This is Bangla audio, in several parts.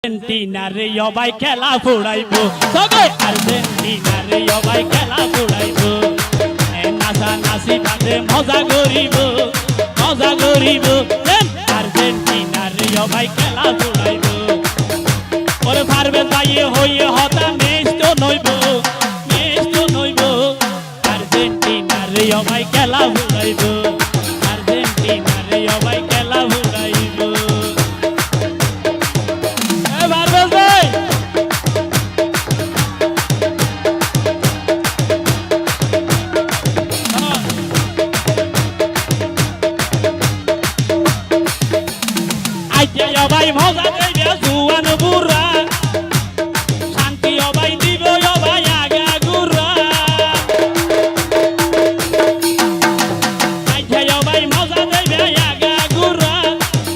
আর্জেন্টিনারে সবাই খেলা ফুড়াইবো সবাই আর্জেন্টিনারে সবাই খেলা ফুড়াইবো নাচা নাচি বাদে মজা করিব আর্জেন্টিনারে সবাই খেলা ফুড়াইবো ওরে পারবে তাইয়ে হইয়ে হতা মেশ তো নইব আর্জেন্টিনারে সবাই খেলা ফুড়াইবো আর্জেন্টিনারে সবাই খেলা ফুড়াইবো সবাই মজা দেবে জুয়ান বুড়া শান্তি সবাই দিব সবাই আগা গুড়া সবাই মজা দেবে আগা গুড়া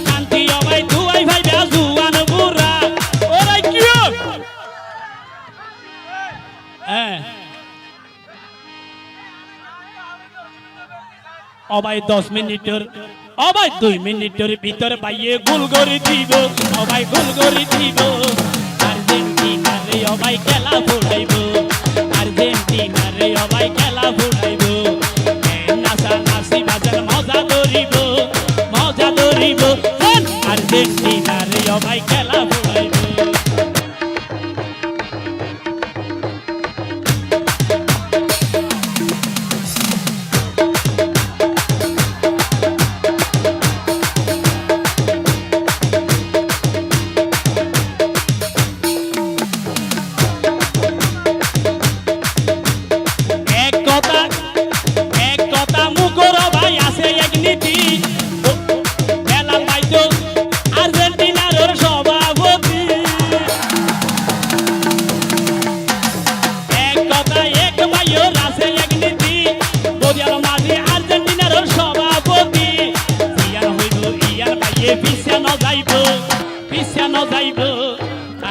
শান্তি সবাই দুয়াই ভাইবে জুয়ান বুড়া ওরাই কি সবাই 10 মিনিটের সবাই 2 মিনিটের ভিতর পাইয়ে গোল করে দিব সবাই গোল করে দিব আর্জেন্টিনারে সবাই খেলা ফুড়াইব আর্জেন্টিনারে সবাই খেলা ফুড়াইব নাচা নাচি বাজার মজা ধরিব আর্জেন্টিনারে সবাই খেলা ফুড়াইব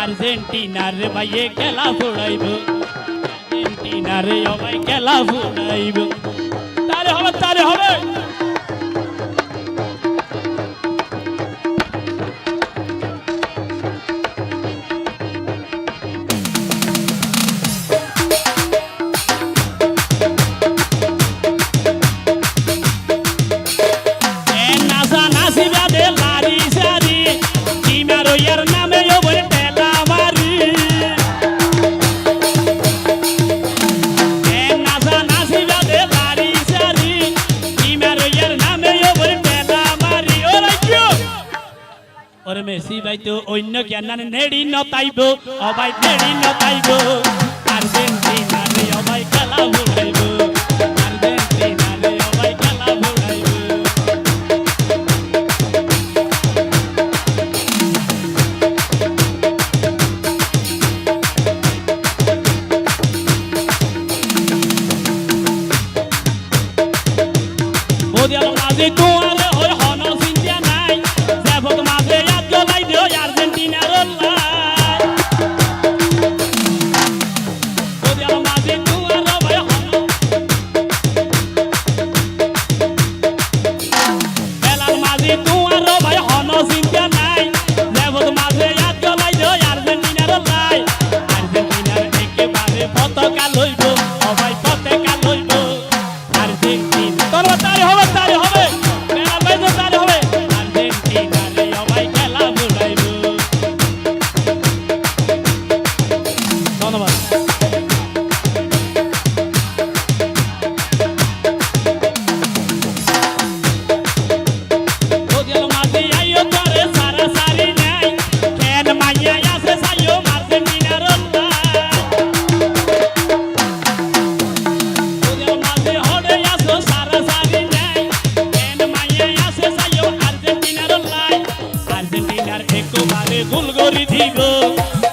আর্জেন্টিনারে ভাইয়ে খেলা ফুড়াইব আর্জেন্টিনারে সবাই খেলা ফুড়াইব তারে হবে নাচা নাচি বাদে লারি সারি টিমারইয়ার নামে ওরে মেসি ভাই তো অন্য জ্ঞান নেড়ি নতাইব সবাই নেড়ি নতাইব আর্জেন্টিনারে সবাই খেলা ফুড়াইব আর্জেন্টিনারে সবাই খেলা ফুড়াইব ওদিয়াল মাঝে তোয়ারে ওই হন সিন্দিয়া নাই দেবত মাঝে আর্জেন্টিনার মাঝে তুয়ার ভাই বেলার মাঝে তুয়ার ভাই হন চিন্তা নাই দেবত মাঝে আর্জেন্টিনার লাই আর্জেন্টিনার একেবারে পতাকা লইব সবাই পতাকা লইব আর্জেন্টিনা তারে হবে বেলার ভাই তো তারে হবে আর্জেন্টিনারে সবাই খেলা ফুড়াইব ধন্যবাদ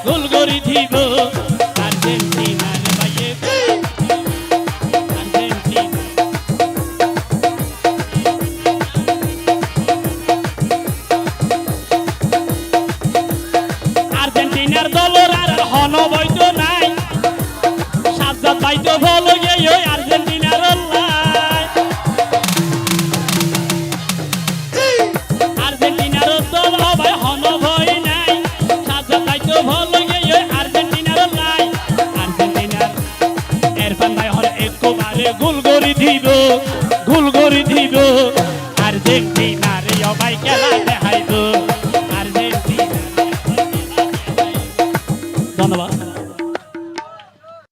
গোল গরি দিব আর্জেন্টিনার ভাইয়ে আর্জেন্টিনার দলের আর হন বৈত নাই সাজ্জাদ ভাই তো ভালো গিয়ে আর্জেন্টিনার আর্জেন্টিনার দল ভাই হন ভয় নাই সাজ্জাদ ভাই গোল গড়ি দিব আর্জেন্টিনারে অবাই খেলা দেখাইব আর্জেন্টিনা ধন্যবাদ।